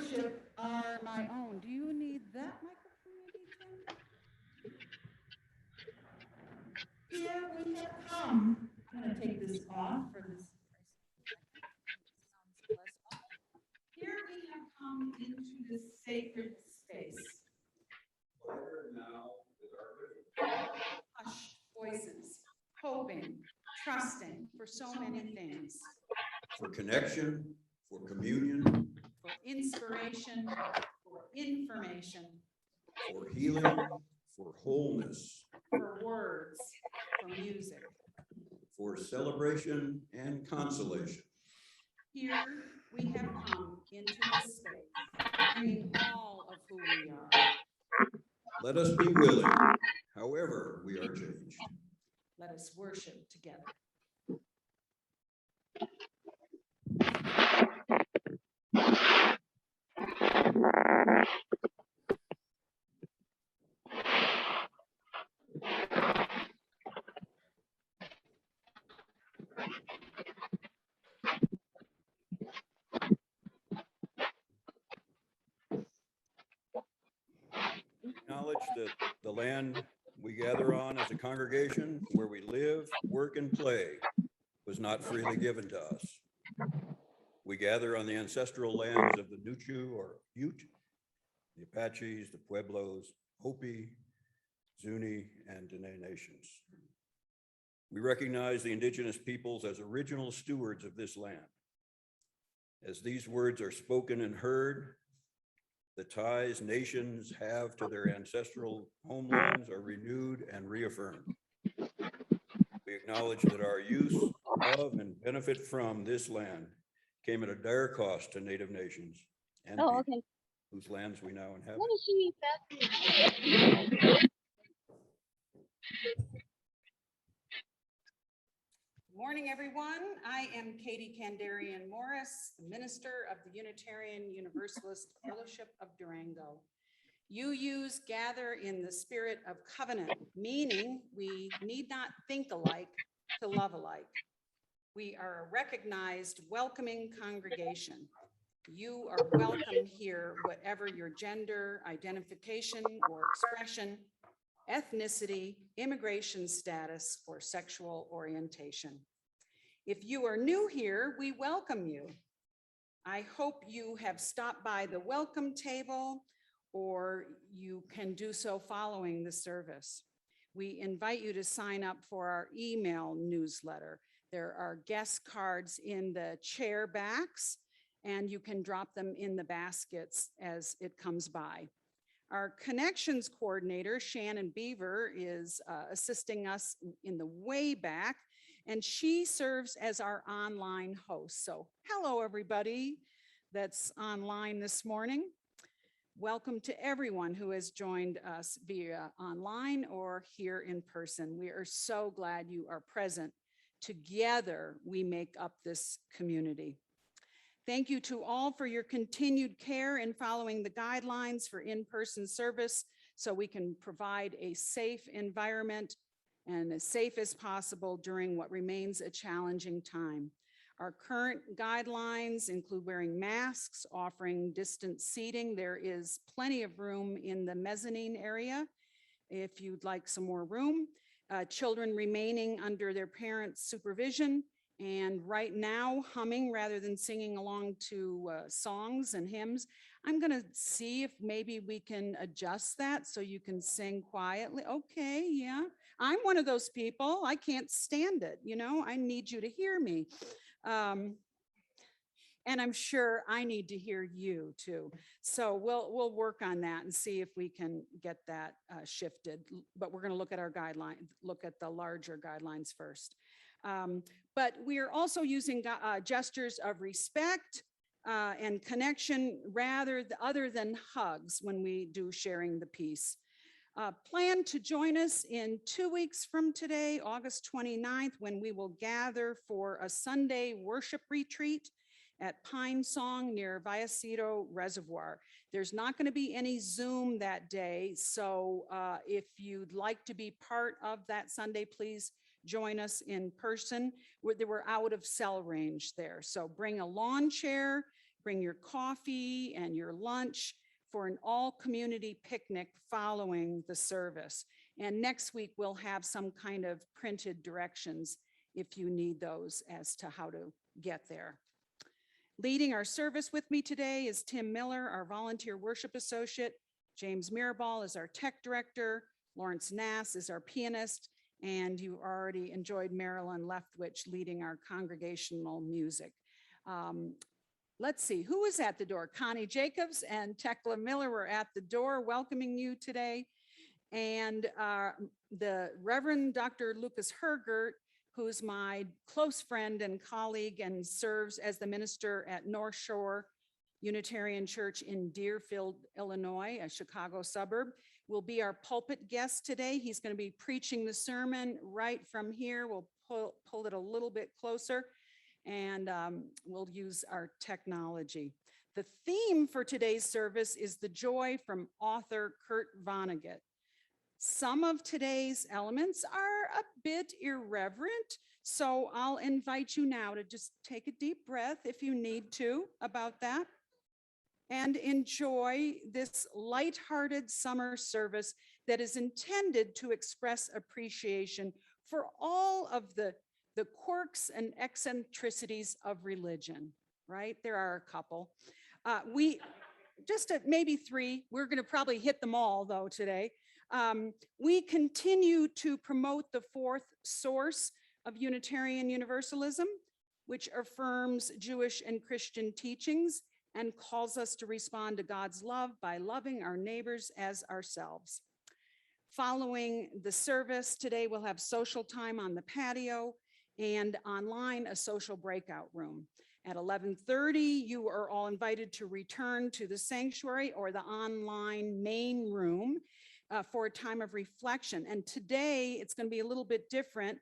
worship are my own. Do you need that microphone maybe, Tim? Here we have come. I'm going to take this off for this. Here we have come into this sacred space. Hushed voices, hoping, trusting for so many things. For connection, for communion, for inspiration, for information, for healing, for wholeness, for words, for music. for celebration and consolation. Here we have come into this space, bringing all of who we are. Let us be willing, however we are changed. Let us worship together. Acknowledge that the land we gather on as a congregation, where we live, work, and play, was not freely given to us. We gather on the ancestral lands of the Nuchu or Ute, the Apaches, the Pueblos, Hopi, Zuni, and Dene nations. We recognize the indigenous peoples as original stewards of this land. As these words are spoken and heard, the ties nations have to their ancestral homelands are renewed and reaffirmed. We acknowledge that our use of and benefit from this land came at a dire cost to Native nations and people whose lands we now inhabit. Good morning, everyone. I am Katie Kandarian Morris, the minister of the Unitarian Universalist Fellowship of Durango. UUs gather in the spirit of covenant, meaning we need not think alike to love alike. We are a recognized, welcoming congregation. You are welcome here, whatever your gender, identification, or expression, ethnicity, immigration status, or sexual orientation. If you are new here, we welcome you. I hope you have stopped by the welcome table, or you can do so following the service. We invite you to sign up for our email newsletter. There are guest cards in the chair backs, and you can drop them in the baskets as it comes by. Our connections coordinator, Shannon Beaver, is assisting us in the way back, and she serves as our online host. So hello, everybody that's online this morning. Welcome to everyone who has joined us via online or here in person. We are so glad you are present. Together, we make up this community. Thank you to all for your continued care in following the guidelines for in-person service so we can provide a safe environment and as safe as possible during what remains a challenging time. Our current guidelines include wearing masks, offering distance seating. There is plenty of room in the mezzanine area if you'd like some more room. Children remaining under their parents' supervision, and right now humming rather than singing along to songs and hymns. I'm gonna see if maybe we can adjust that so you can sing quietly. Okay, yeah. I'm one of those people, I can't stand it, you know, I need you to hear me. And I'm sure I need to hear you too. So we'll work on that and see if we can get that shifted. But we're gonna look at our guidelines, look at the larger guidelines first. But we are also using gestures of respect and connection other than hugs when we do sharing the peace. Plan to join us in 2 weeks from today, August 29th, when we will gather for a Sunday worship retreat at Pine Song near Vallecito Reservoir. There's not going to be any Zoom that day, so if you'd like to be part of that Sunday, please join us in person. We're out of cell range there, so bring a lawn chair, bring your coffee and your lunch for an all-community picnic following the service. And next week, we'll have some kind of printed directions if you need those as to how to get there. Leading our service with me today is Tim Miller, our volunteer worship associate. James Mirabal is our tech director. Lawrence Nass is our pianist. And you already enjoyed Marilyn Leftwich leading our congregational music. Let's see, who was at the door? Connie Jacobs and Tekla Miller were at the door welcoming you today. And the Reverend Dr. Lucas Hergert, who's my close friend and colleague and serves as the minister at North Shore Unitarian Church in Deerfield, Illinois, a Chicago suburb, will be our pulpit guest today. He's going to be preaching the sermon right from here. We'll pull it a little bit closer, and we'll use our technology. The theme for today's service is the joy from author Kurt Vonnegut. Some of today's elements are a bit irreverent, so I'll invite you now to just take a deep breath if you need to about that and enjoy this lighthearted summer service that is intended to express appreciation for all of the quirks and eccentricities of religion, right? There are a couple. Maybe three. We're going to probably hit them all though today. We continue to promote the fourth source of Unitarian Universalism, which affirms Jewish and Christian teachings and calls us to respond to God's love by loving our neighbors as ourselves. Following the service today, we'll have social time on the patio and online a social breakout room. At 11:30, you are all invited to return to the sanctuary or the online main room for a time of reflection. And today it's going to be a little bit different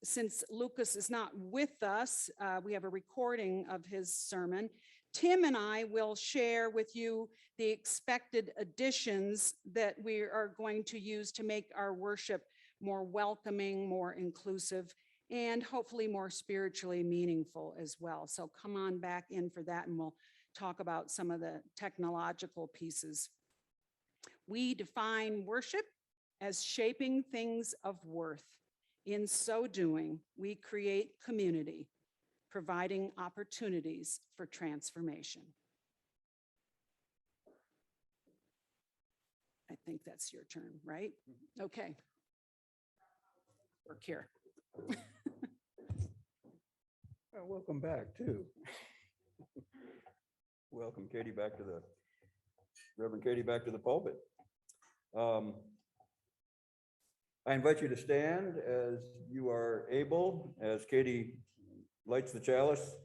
since Lucas is not with us. We have a recording of his sermon. Tim and I will share with you the expected additions that we are going to use to make our worship more welcoming, more inclusive, and hopefully more spiritually meaningful as well. So come on back in for that and we'll talk about some of the technological pieces. We define worship as shaping things of worth. In so doing, we create community, providing opportunities for transformation. I think that's your turn, right? Okay. Work here. Well, welcome back too. Welcome Katie back to the, Reverend Katie back to the pulpit. I invite you to stand as you are able, as Katie lights the chalice,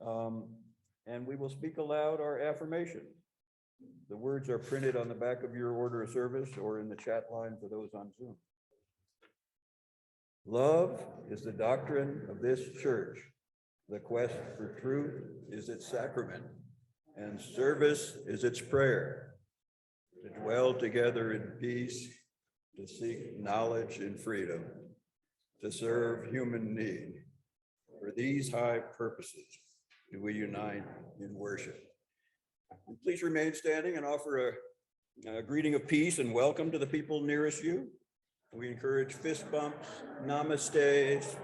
and we will speak aloud our affirmation. The words are printed on the back of your order of service or in the chat line for those on Zoom. Love is the doctrine of this church. The quest for truth is its sacrament, and service is its prayer. To dwell together in peace, to seek knowledge and freedom, to serve human need. For these high purposes do we unite in worship. And please remain standing and offer a greeting of peace and welcome to the people nearest you. We encourage fist bumps, namaste.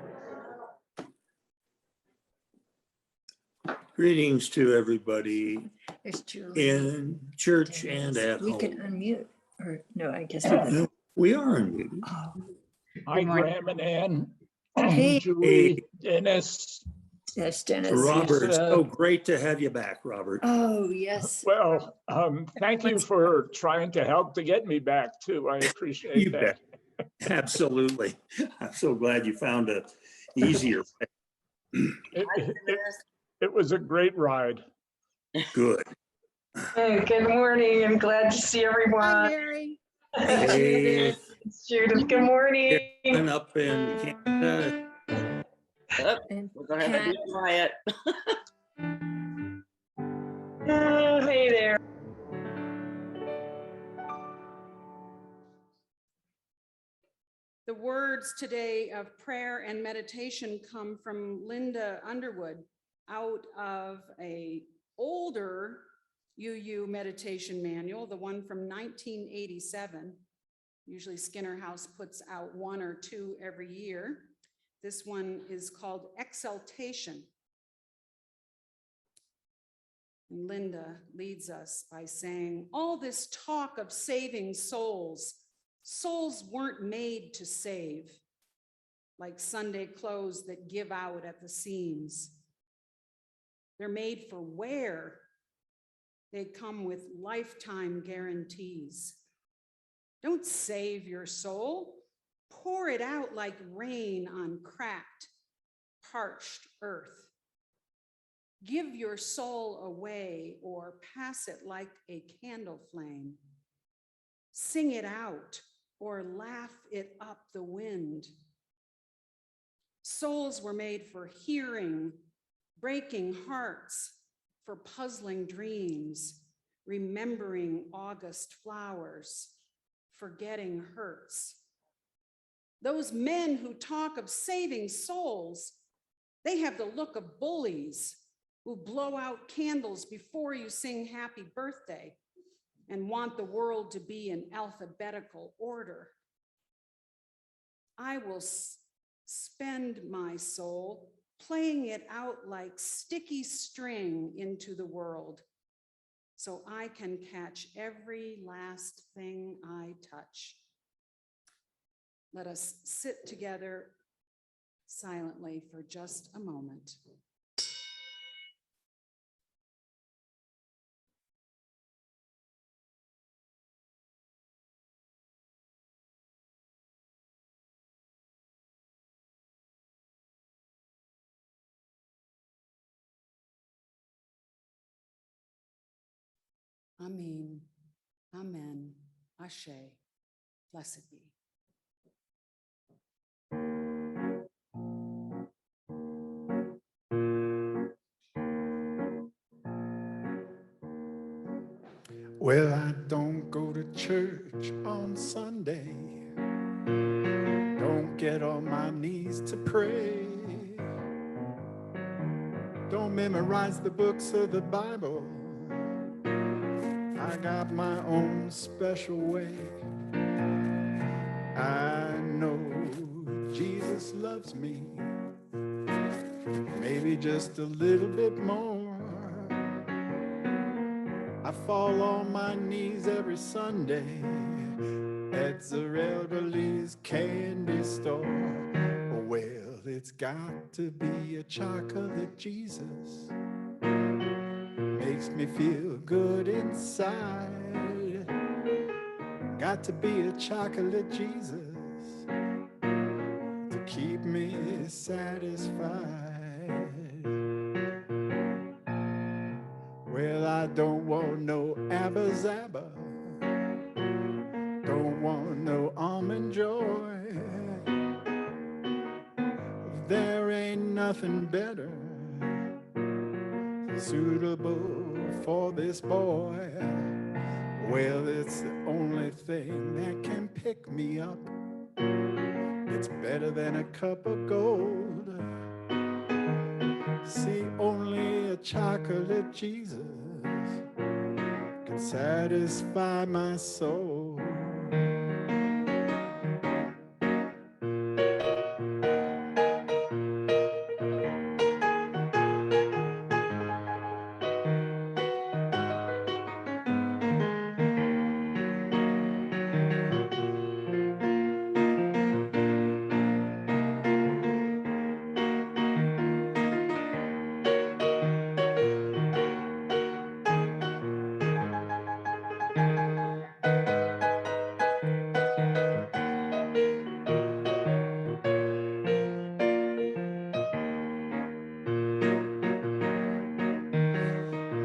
Greetings to everybody There's Julie. in church and at We home. can unmute, or no, I guess. we can. No, we are unmuted. Oh, Hi, Good morning. Graham and Ann. Hey. Julie, Dennis. Yes, Dennis. Robert, it's Lisa. so great to have you back, Robert. Oh, yes. Well, thank you for trying to help to get me back too. I You appreciate that. bet. Absolutely. I'm so glad you found a easier way. It was a great ride. Good. Hey, good morning. I'm glad to see Hi, everyone. Mary. Hey, It's Judith. Good morning. and up in Canada. And We're gonna have to be quiet. Hey there. The words today of prayer and meditation come from Linda Underwood, out of a older UU meditation manual, the one from 1987. Usually Skinner House puts out 1 or 2 every year. This one is called Exaltation. And Linda leads us by saying, all this talk of saving souls, souls weren't made to save, like Sunday clothes that give out at the seams. They're made for wear. They come with lifetime guarantees. Don't save your soul. Pour it out like rain on cracked, parched earth. Give your soul away or pass it like a candle flame. Sing it out or laugh it up the wind. Souls were made for hearing, breaking hearts, for puzzling dreams, remembering August flowers, forgetting hurts. Those men who talk of saving souls, they have the look of bullies who blow out candles before you sing happy birthday and want the world to be in alphabetical order. I will spend my soul playing it out like sticky string into the world so I can catch every last thing I touch. Let us sit together silently for just a moment. Amen, amen, ashe, blessed be. Well, I don't go to church on Sunday. Don't get on my knees to pray. Don't memorize the books of the Bible. I got my own special way. I know Jesus loves me, maybe just a little bit more. I fall on my knees every Sunday at Zerilberly's candy store. Well, it's got to be a chocolate Jesus. Makes me feel good inside. Got to be a chocolate Jesus to keep me satisfied. Well, I don't want no Abba Zaba. Don't want no Almond Joy. There ain't nothing better suitable for this boy. Well, it's the only thing that can pick me up. It's better than a cup of gold. See, only a chocolate Jesus can satisfy my soul.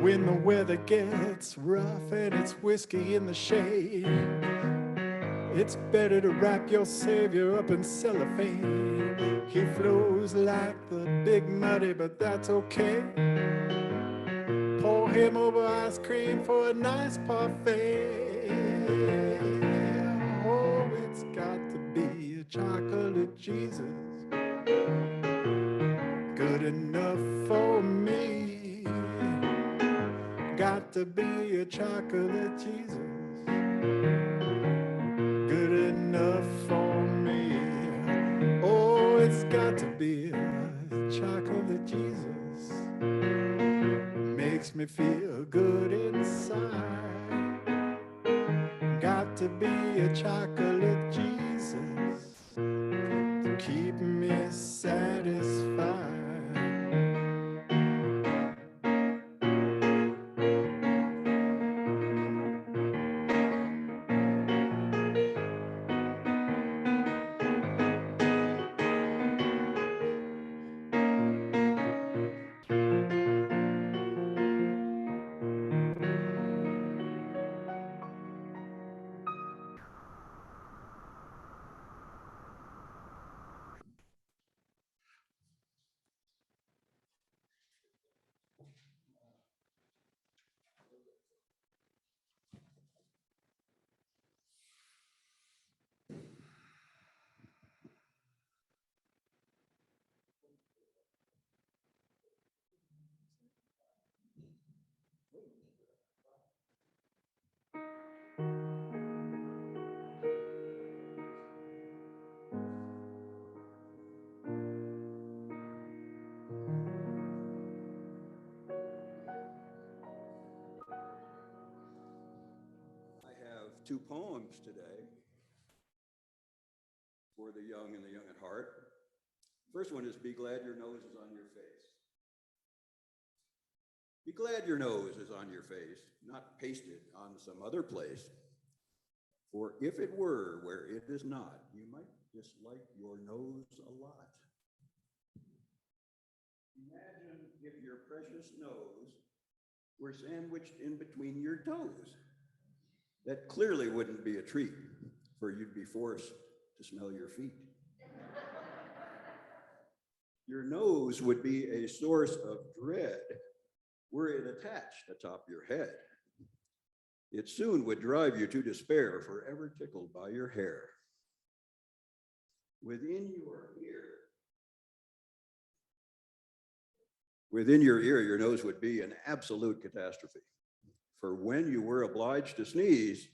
When the weather gets rough and it's whiskey in the shade, it's better to wrap your Savior up in cellophane. He flows like the big muddy, but that's okay. Pour him over ice cream for a nice parfait. Oh, it's got to be a chocolate Jesus, good enough for me. to be a chocolate Jesus, good enough for me. Oh, it's got to be a chocolate Jesus, makes me feel good inside. Got to be a chocolate Jesus to keep me satisfied. I have two poems today for the young and the young at heart. First one is Be Glad Your Nose is on Your Face. Be glad your nose is on your face, not pasted on some other place. For if it were where it is not, you might dislike your nose a lot. Imagine if your precious nose were sandwiched in between your toes. That clearly wouldn't be a treat, for you'd be forced to smell your feet. Your nose would be a source of dread were it attached atop your head. It soon would drive you to despair, forever tickled by your hair. Within your ear, your nose would be an absolute catastrophe. For when you were obliged to sneeze,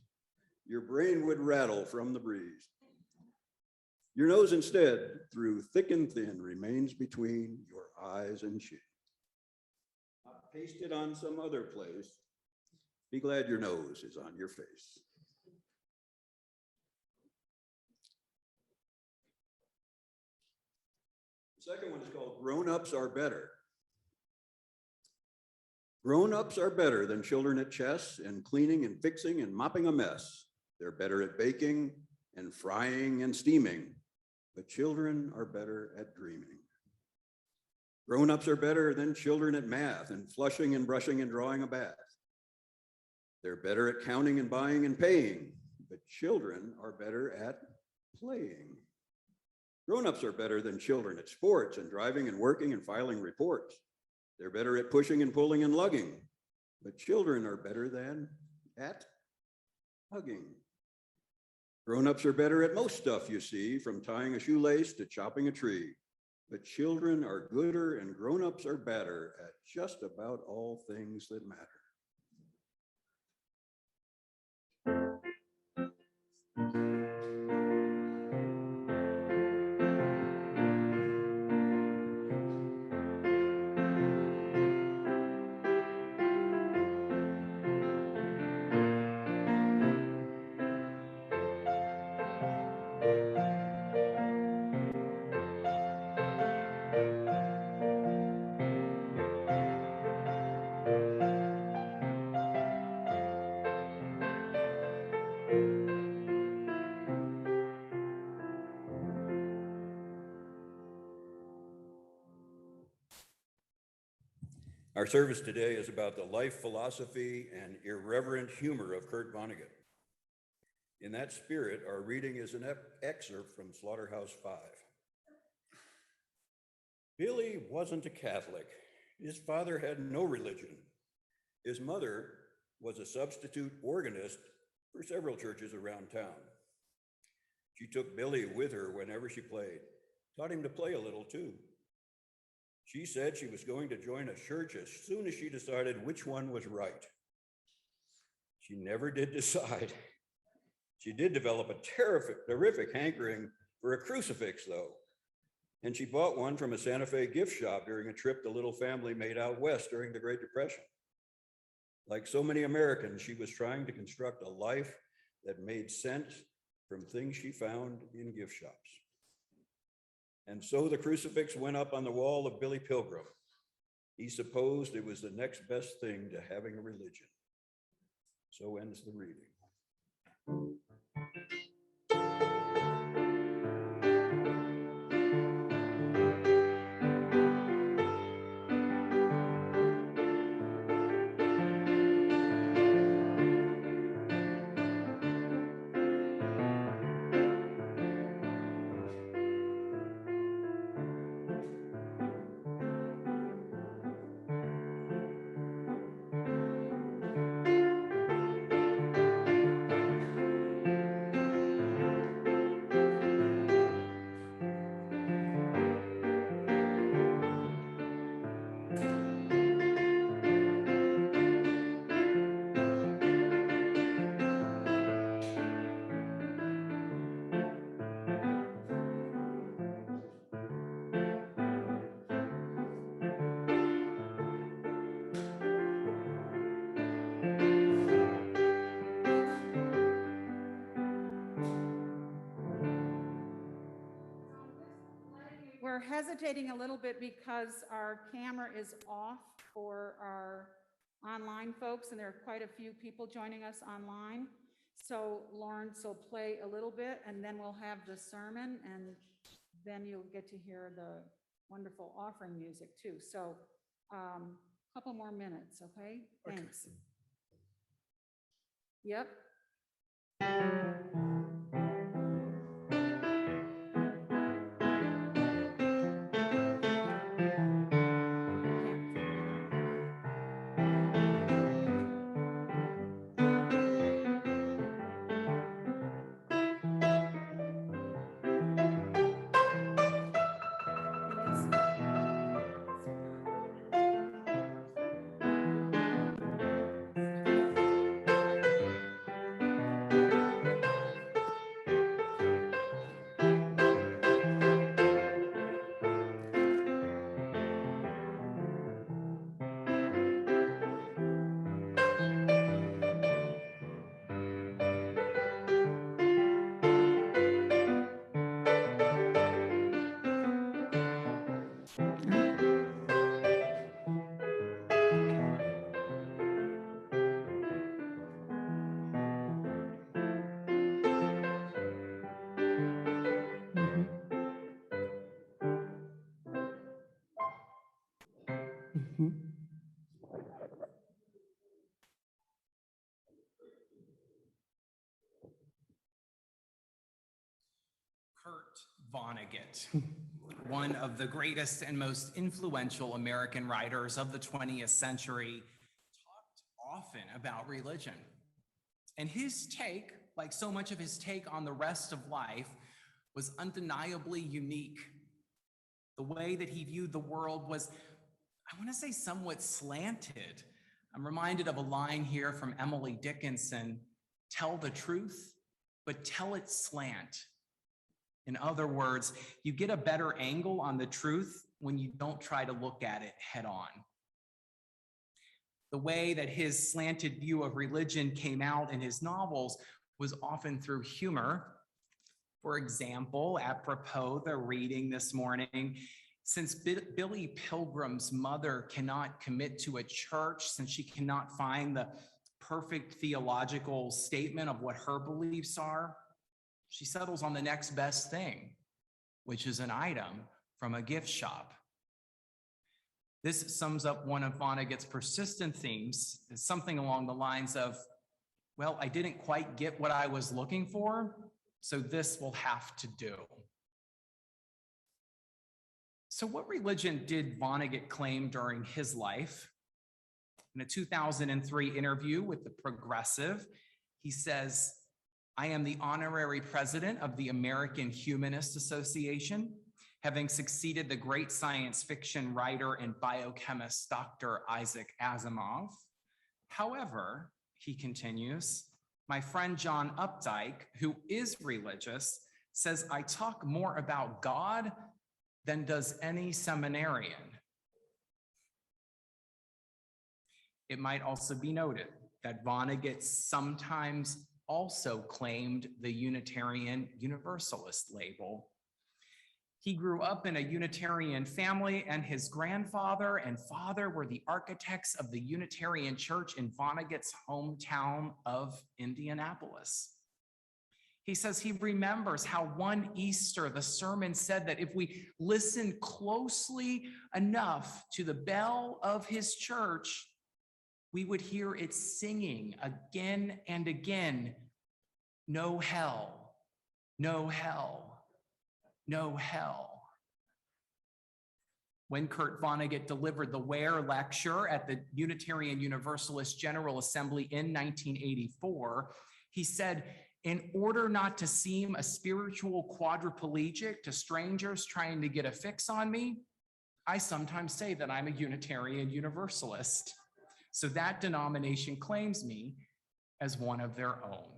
your brain would rattle from the breeze. Your nose instead, through thick and thin, remains between your eyes and chin. Not pasted on some other place. Be glad your nose is on your face. The second one is called Grown-ups Are Better. Grown-ups are better than children at chess and cleaning and fixing and mopping a mess. They're better at baking and frying and steaming, but children are better at dreaming. Grown-ups are better than children at math and flushing and brushing and drawing a bath. They're better at counting and buying and paying, but children are better at playing. Grown-ups are better than children at sports and driving and working and filing reports. They're better at pushing and pulling and lugging, but children are better than at hugging. Grown-ups are better at most stuff you see, from tying a shoelace to chopping a tree, but children are gooder and grown-ups are better at just about all things that matter. Our service today is about the life philosophy and irreverent humor of Kurt Vonnegut. In that spirit, our reading is an excerpt from Slaughterhouse-Five. Billy wasn't a Catholic. His father had no religion. His mother was a substitute organist for several churches around town. She took Billy with her whenever she played, taught him to play a little too. She said she was going to join a church as soon as she decided which one was right. She never did decide. She did develop a terrific hankering for a crucifix, though. And she bought one from a Santa Fe gift shop during a trip the little family made out west during the Great Depression. Like so many Americans, she was trying to construct a life that made sense from things she found in gift shops. And so the crucifix went up on the wall of Billy Pilgrim. He supposed it was the next best thing to having a religion. So ends the reading. We're hesitating a little bit because our camera is off for our online folks, and there are quite a few people joining us online. So Lawrence will play a little bit, and then we'll have the sermon, and then you'll get to hear the wonderful offering music too. So a couple more minutes, okay? Thanks. Yep. Kurt Vonnegut, one of the greatest and most influential American writers of the 20th century, talked often about religion. And his take, like so much of his take on the rest of life, was undeniably unique. The way that he viewed the world was, I want to say, somewhat slanted. I'm reminded of a line here from Emily Dickinson: "Tell the truth, but tell it slant." In other words, you get a better angle on the truth when you don't try to look at it head on. The way that his slanted view of religion came out in his novels was often through humor. For example, apropos the reading this morning, since Billy Pilgrim's mother cannot commit to a church, since she cannot find the perfect theological statement of what her beliefs are, she settles on the next best thing, which is an item from a gift shop. This sums up one of Vonnegut's persistent themes. It's something along the lines of, well, I didn't quite get what I was looking for, so this will have to do. So what religion did Vonnegut claim during his life? In a 2003 interview with The Progressive, he says, "I am the honorary president of the American Humanist Association, having succeeded the great science fiction writer and biochemist Dr. Isaac Asimov. However," he continues, my friend John Updike, who is religious, says I talk more about God than does any seminarian. It might also be noted that Vonnegut sometimes also claimed the Unitarian Universalist label. He grew up in a Unitarian family, and his grandfather and father were the architects of the Unitarian Church in Vonnegut's hometown of Indianapolis. He says he remembers how one Easter the sermon said that if we listen closely enough to the bell of his church, we would hear it singing again and again, no hell, no hell, no hell. When Kurt Vonnegut delivered the Ware Lecture at the Unitarian Universalist General Assembly in 1984, he said, in order not to seem a spiritual quadriplegic to strangers trying to get a fix on me, I sometimes say that I'm a Unitarian Universalist. So that denomination claims me as one of their own.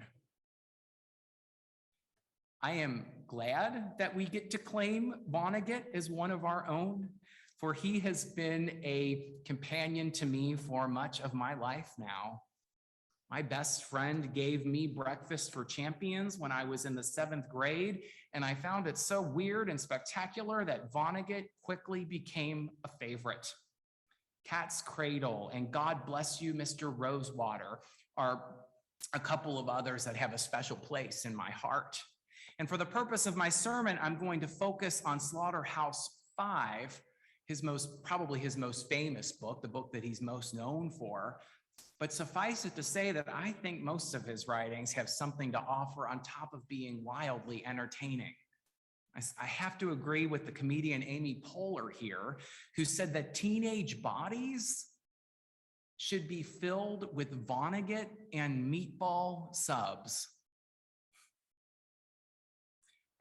I am glad that we get to claim Vonnegut as one of our own, for he has been a companion to me for much of my life now. My best friend gave me Breakfast for Champions when I was in the 7th grade, and I found it so weird and spectacular that Vonnegut quickly became a favorite. Cat's Cradle and God Bless You, Mr. Rosewater are a couple of others that have a special place in my heart. And for the purpose of my sermon, I'm going to focus on Slaughterhouse 5, probably his most famous book, the book that he's most known for. But suffice it to say that I think most of his writings have something to offer on top of being wildly entertaining. I have to agree with the comedian Amy Poehler here, who said that teenage bodies should be filled with Vonnegut and meatball subs.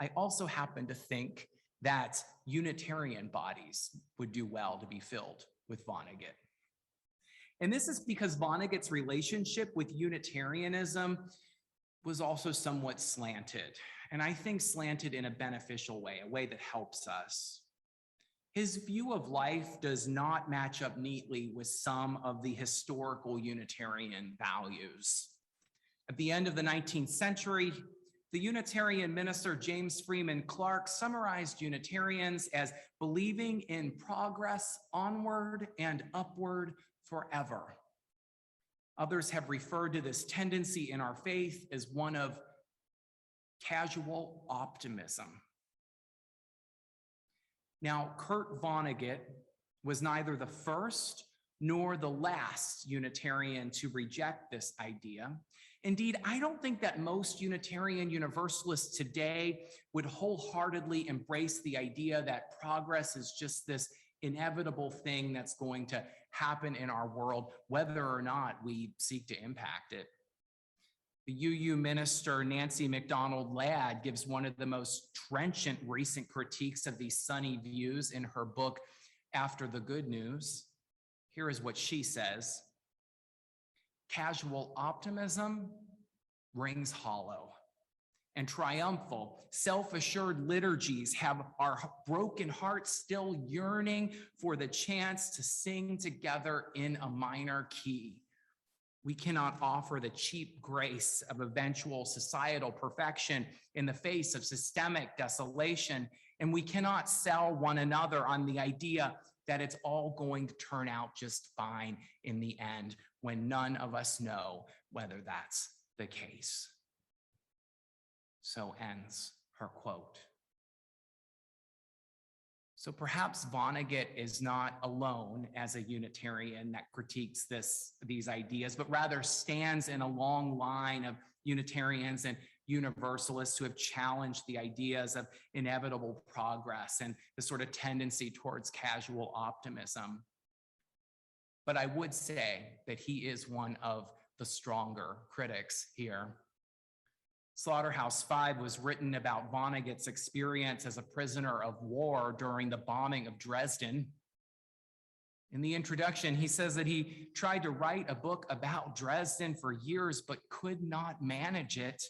I also happen to think that Unitarian bodies would do well to be filled with Vonnegut. And this is because Vonnegut's relationship with Unitarianism was also somewhat slanted. And I think slanted in a beneficial way, a way that helps us. His view of life does not match up neatly with some of the historical Unitarian values. At the end of the 19th century, the Unitarian minister James Freeman Clarke summarized Unitarians as believing in progress onward and upward forever. Others have referred to this tendency in our faith as one of casual optimism. Now, Kurt Vonnegut was neither the first nor the last Unitarian to reject this idea. Indeed, I don't think that most Unitarian Universalists today would wholeheartedly embrace the idea that progress is just this inevitable thing that's going to happen in our world, whether or not we seek to impact it. The UU minister, Nancy MacDonald Ladd, gives one of the most trenchant recent critiques of these sunny views in her book, After the Good News. Here is what she says. Casual optimism rings hollow, and triumphal, self-assured liturgies have our broken hearts still yearning for the chance to sing together in a minor key. We cannot offer the cheap grace of eventual societal perfection in the face of systemic desolation, and we cannot sell one another on the idea that it's all going to turn out just fine in the end, when none of us know whether that's the case. So ends her quote. So perhaps Vonnegut is not alone as a Unitarian that critiques these ideas, but rather stands in a long line of Unitarians and Universalists who have challenged the ideas of inevitable progress and the sort of tendency towards casual optimism. But I would say that he is one of the stronger critics here. Slaughterhouse 5 was written about Vonnegut's experience as a prisoner of war during the bombing of Dresden In the introduction, he says that he tried to write a book about Dresden for years, but could not manage it.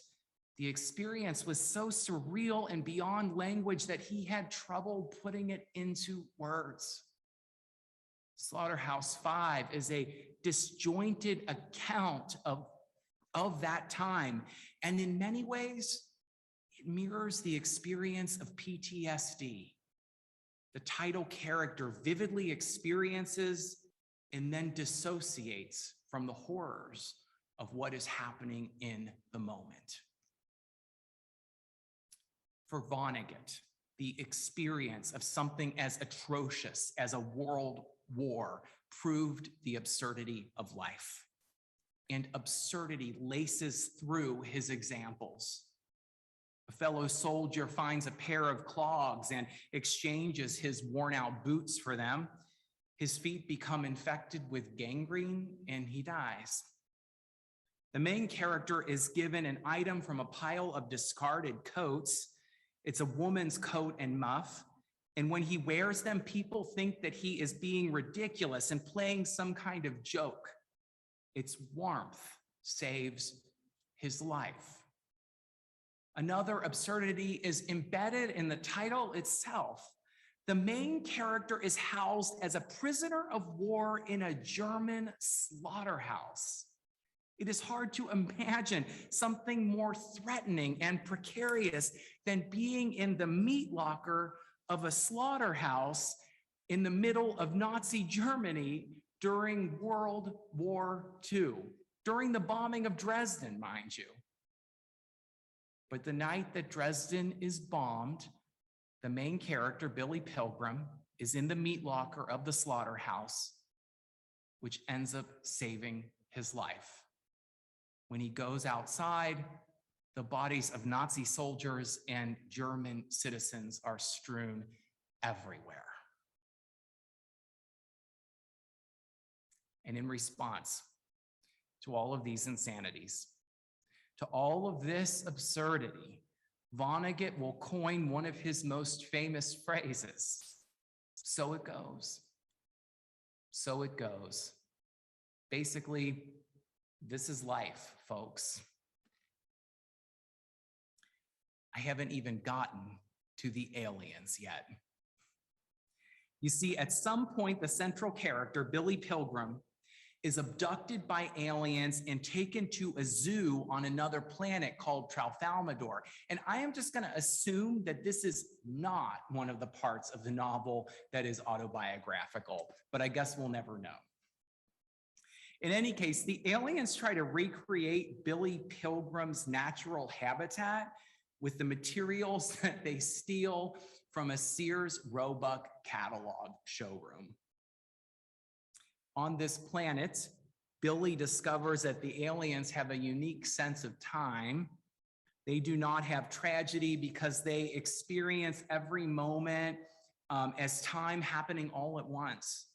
The experience was so surreal and beyond language that he had trouble putting it into words. Slaughterhouse 5 is a disjointed account of that time, and in many ways, it mirrors the experience of PTSD. The title character vividly experiences and then dissociates from the horrors of what is happening in the moment. For Vonnegut, the experience of something as atrocious as a world war proved the absurdity of life. And absurdity laces through his examples. A fellow soldier finds a pair of clogs and exchanges his worn-out boots for them. His feet become infected with gangrene and he dies. The main character is given an item from a pile of discarded coats. It's a woman's coat and muff. And when he wears them, people think that he is being ridiculous and playing some kind of joke. Its warmth saves his life. Another absurdity is embedded in the title itself. The main character is housed as a prisoner of war in a German slaughterhouse. It is hard to imagine something more threatening and precarious than being in the meat locker of a slaughterhouse in the middle of Nazi Germany during World War II, during the bombing of Dresden, mind you. But the night that Dresden is bombed, the main character, Billy Pilgrim, is in the meat locker of the slaughterhouse, which ends up saving his life. When he goes outside, the bodies of Nazi soldiers and German citizens are strewn everywhere. And in response to all of these insanities, to all of this absurdity, Vonnegut will coin one of his most famous phrases: "So it goes. So it goes." Basically, this is life, folks. I haven't even gotten to the aliens yet. You see, at some point, the central character, Billy Pilgrim, is abducted by aliens and taken to a zoo on another planet called Tralfamadore. And I am just gonna assume that this is not one of the parts of the novel that is autobiographical, but I guess we'll never know. In any case, the aliens try to recreate Billy Pilgrim's natural habitat with the materials that they steal from a Sears Roebuck catalog showroom. On this planet, Billy discovers that the aliens have a unique sense of time. They do not have tragedy because they experience every moment as time happening all at once.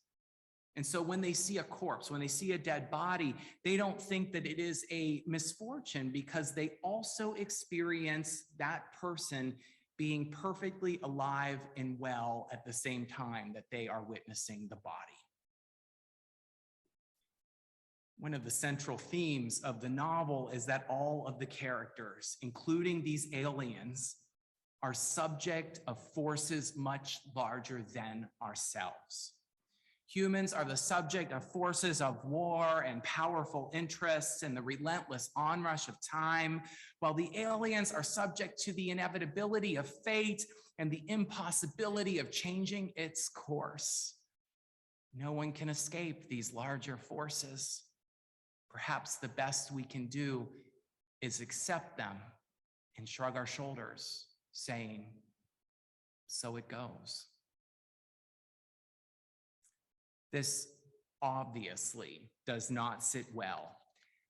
And so when they see a corpse, when they see a dead body, they don't think that it is a misfortune because they also experience that person being perfectly alive and well at the same time that they are witnessing the body. One of the central themes of the novel is that all of the characters, including these aliens, are subject of forces much larger than ourselves. Humans are the subject of forces of war and powerful interests and the relentless onrush of time, while the aliens are subject to the inevitability of fate and the impossibility of changing its course. No one can escape these larger forces. Perhaps the best we can do is accept them and shrug our shoulders, saying, "So it goes." This obviously does not sit well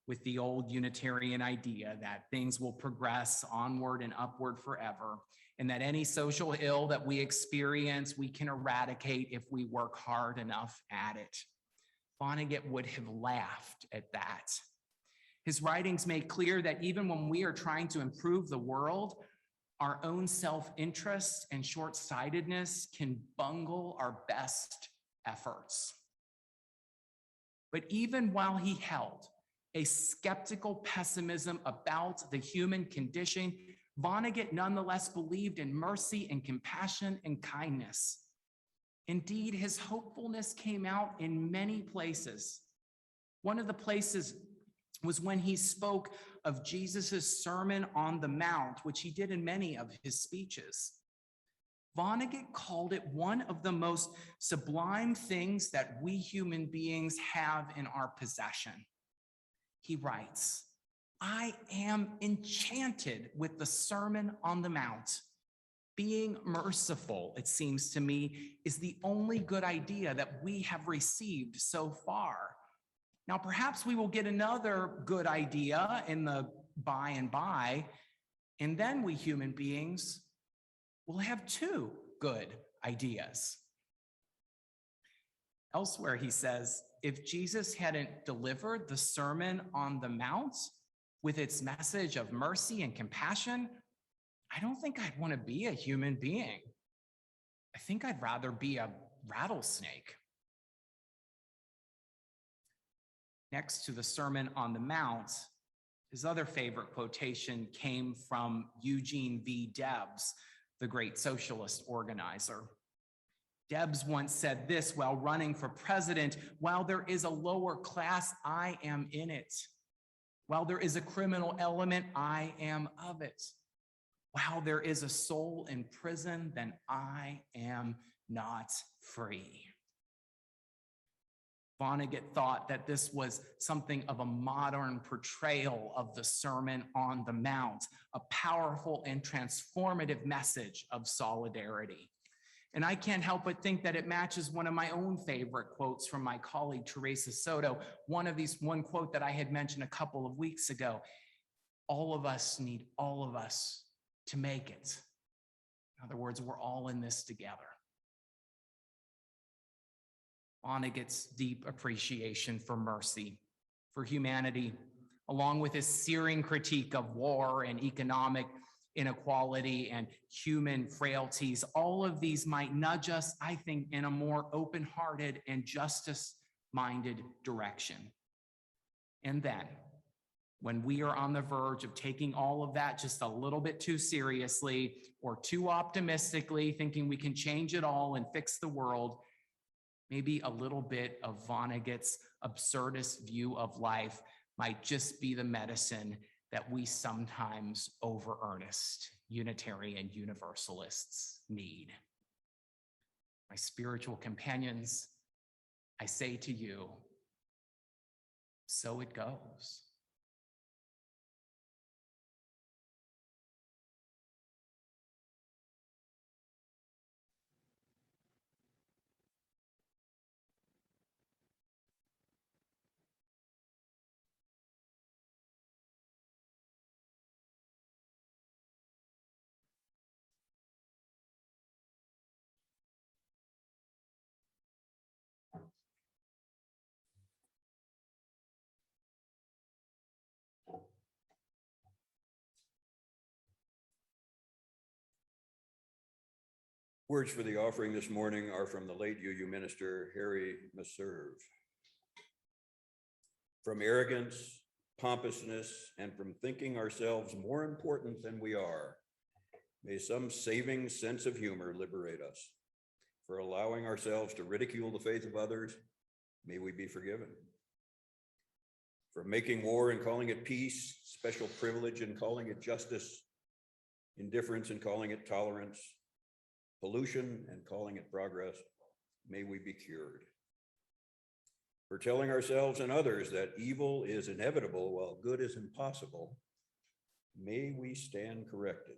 with the old Unitarian idea that things will progress onward and upward forever, and that any social ill that we experience, we can eradicate if we work hard enough at it. Vonnegut would have laughed at that. His writings make clear that even when we are trying to improve the world, our own self-interest and short-sightedness can bungle our best efforts. But even while he held a skeptical pessimism about the human condition, Vonnegut nonetheless believed in mercy and compassion and kindness. Indeed, his hopefulness came out in many places. One of the places was when he spoke of Jesus's Sermon on the Mount, which he did in many of his speeches. Vonnegut called it one of the most sublime things that we human beings have in our possession. He writes, "I am enchanted with the Sermon on the Mount. Being merciful, it seems to me, is the only good idea that we have received so far. Now, perhaps we will get another good idea in the by and by, and then we human beings will have two good ideas." Elsewhere, he says, if Jesus hadn't delivered the Sermon on the Mount with its message of mercy and compassion, I don't think I'd want to be a human being. I think I'd rather be a rattlesnake. Next to the Sermon on the Mount, his other favorite quotation came from Eugene V. Debs, the great socialist organizer. Debs once said this while running for president: "While there is a lower class, I am in it. While there is a criminal element, I am of it. While there is a soul in prison, then I am not free." Vonnegut thought that this was something of a modern portrayal of the Sermon on the Mount, a powerful and transformative message of solidarity. And I can't help but think that it matches one of my own favorite quotes from my colleague, Teresa Soto. One quote that I had mentioned a couple of weeks ago: all of us need all of us to make it. In other words, we're all in this together. Vonnegut's deep appreciation for mercy, for humanity, along with his searing critique of war and economic inequality and human frailties, all of these might nudge us, I think, in a more open-hearted and justice-minded direction. And then, when we are on the verge of taking all of that just a little bit too seriously or too optimistically, thinking we can change it all and fix the world, maybe a little bit of Vonnegut's absurdist view of life might just be the medicine that we sometimes over-earnest Unitarian Universalists need. My spiritual companions, I say to you, so it goes. Words for the offering this morning are from the late UU minister, Harry Meserve. From arrogance, pompousness, and from thinking ourselves more important than we are, may some saving sense of humor liberate us. For allowing ourselves to ridicule the faith of others, may we be forgiven. For making war and calling it peace, special privilege and calling it justice, indifference and calling it tolerance, pollution and calling it progress, may we be cured. For telling ourselves and others that evil is inevitable while good is impossible, may we stand corrected.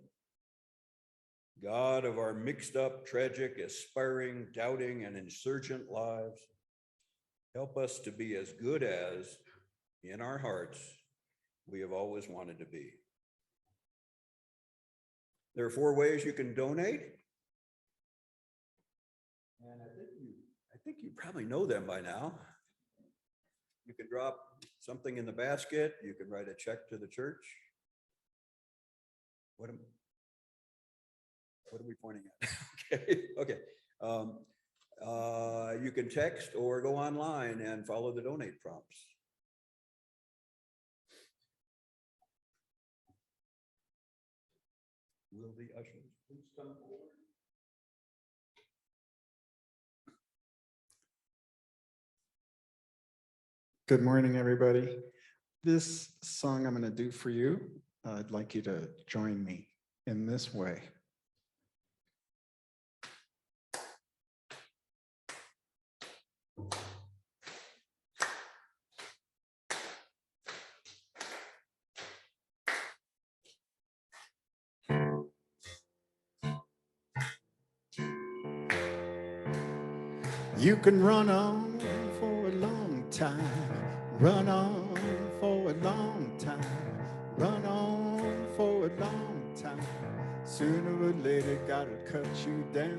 God of our mixed up, tragic, aspiring, doubting, and insurgent lives, help us to be as good as, in our hearts, we have always wanted to be. There are 4 ways you can donate. And I think you probably know them by now. You can drop something in the basket. You can write a check to the church. What are we pointing at? Okay. you can text or go online and follow the donate prompts. Will the ushers please come forward? Good morning, everybody. This song I'm going to do for you, I'd like you to join me in this way. You can run on for a long time, run on for a long time, run on for a long time. Sooner or later, gotta cut you down.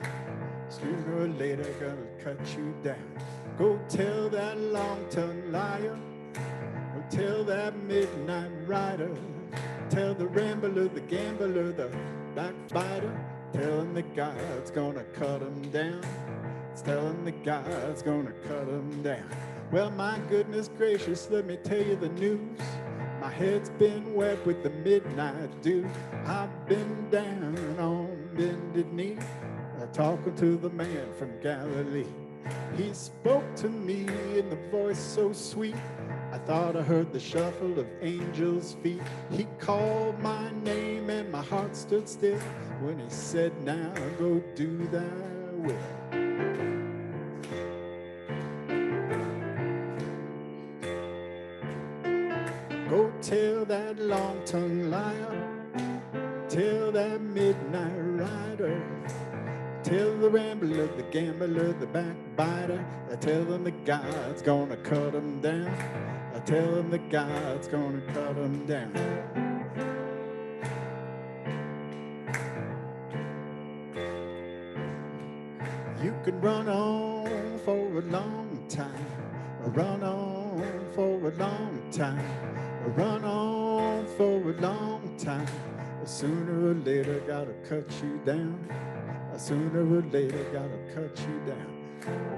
Sooner or later, gotta cut you down. Go tell that long-tongued liar, go tell that midnight rider, tell the rambler, the gambler, the backbiter, tell him that God's gonna cut him down. Telling the God's gonna cut them down. Well, my goodness gracious, let me tell you the news. My head's been wet with the midnight dew. I've been down on bended knee, talking to the man from Galilee. He spoke to me in the voice so sweet, I thought I heard the shuffle of angels' feet. He called my name and my heart stood still when he said, now go do thy will. Go tell that long-tongued liar, tell that midnight rider, tell the rambler, the gambler, the backbiter, tell them that God's gonna cut them down. Tell them that God's gonna cut them down. You can run on for a long time, run on for a long time, run on for a long time. Sooner or later, gotta cut you down. Sooner or later, gotta cut you down.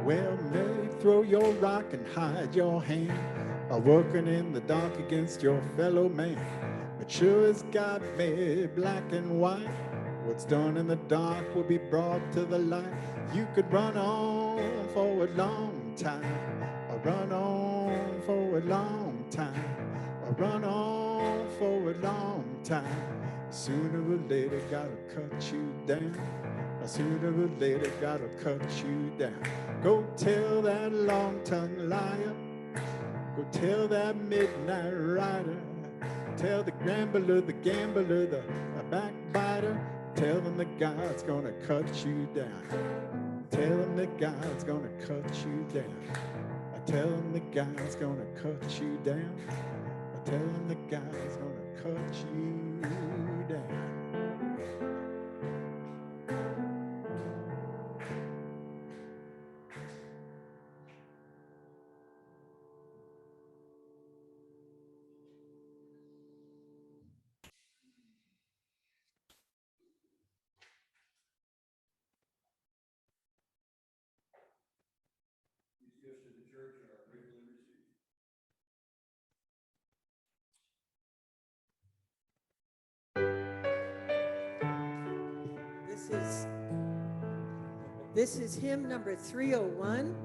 Well, may throw your rock and hide your hand, working in the dark against your fellow man. But sure as God made black and white, what's done in the dark will be brought to the light. You could run on for a long time, run on for a long time, run on for a long time. Sooner or later, gotta cut you down. Sooner or later, gotta cut you down. Go tell that long-tongued liar, go tell that midnight rider, tell the gambler, the gambler, the backbiter, tell them that God's gonna cut you down. Tell them that God's gonna cut you down. I tell them that God's gonna cut you down. I tell them that God's gonna cut you down. These gifts to the church are gratefully received. This is hymn number 301.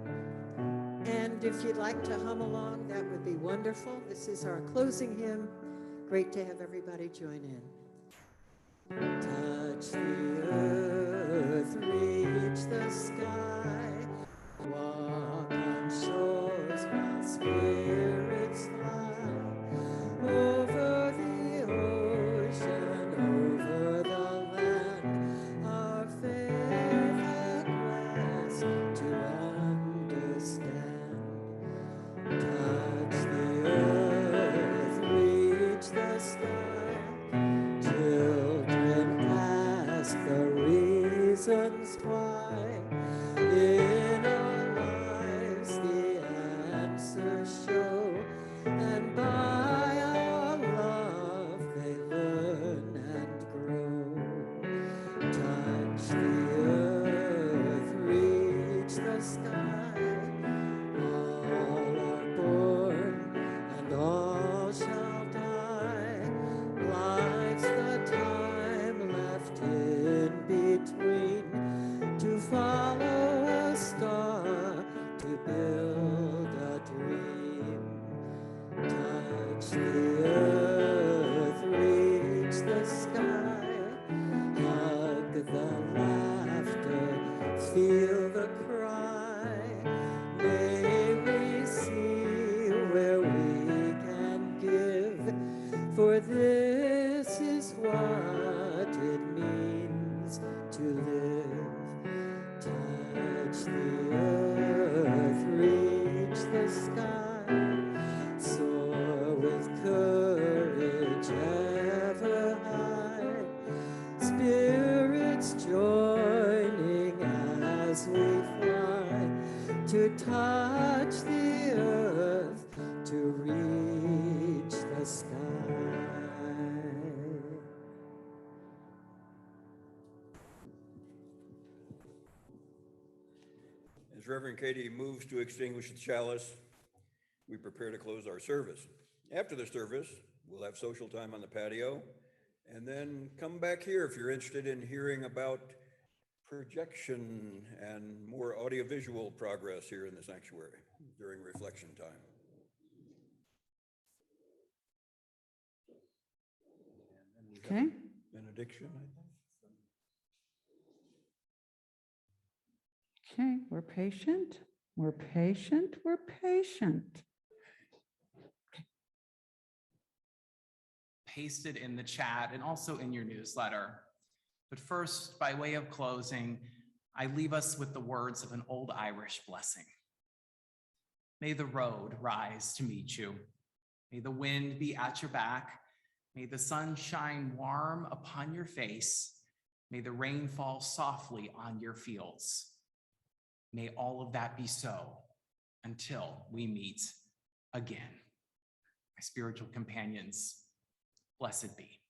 And if you'd like to hum along, that would be wonderful. This is our closing hymn. Great to have everybody join in. Touch the earth, reach the sky, walk on shores while spirits fly, over the ocean, over the land, our faith at last to understand. Touch the earth, reach the sky, children ask the reasons why. In our lives the answers show, and by our love they learn and grow. Touch the earth, reach the sky, to touch the earth, to reach the sky. As Reverend Katie moves to extinguish the chalice, we prepare to close our service. After the service, we'll have social time on the patio, and then come back here if you're interested in hearing about projection and more audiovisual progress here in the sanctuary during reflection time. Okay. Benediction, I think. Okay, we're patient, we're patient, we're patient. Pasted in the chat and also in your newsletter. But first, by way of closing, I leave us with the words of an old Irish blessing. May the road rise to meet you. May the wind be at your back. May the sun shine warm upon your face. May the rain fall softly on your fields. May all of that be so until we meet again. My spiritual companions, blessed be.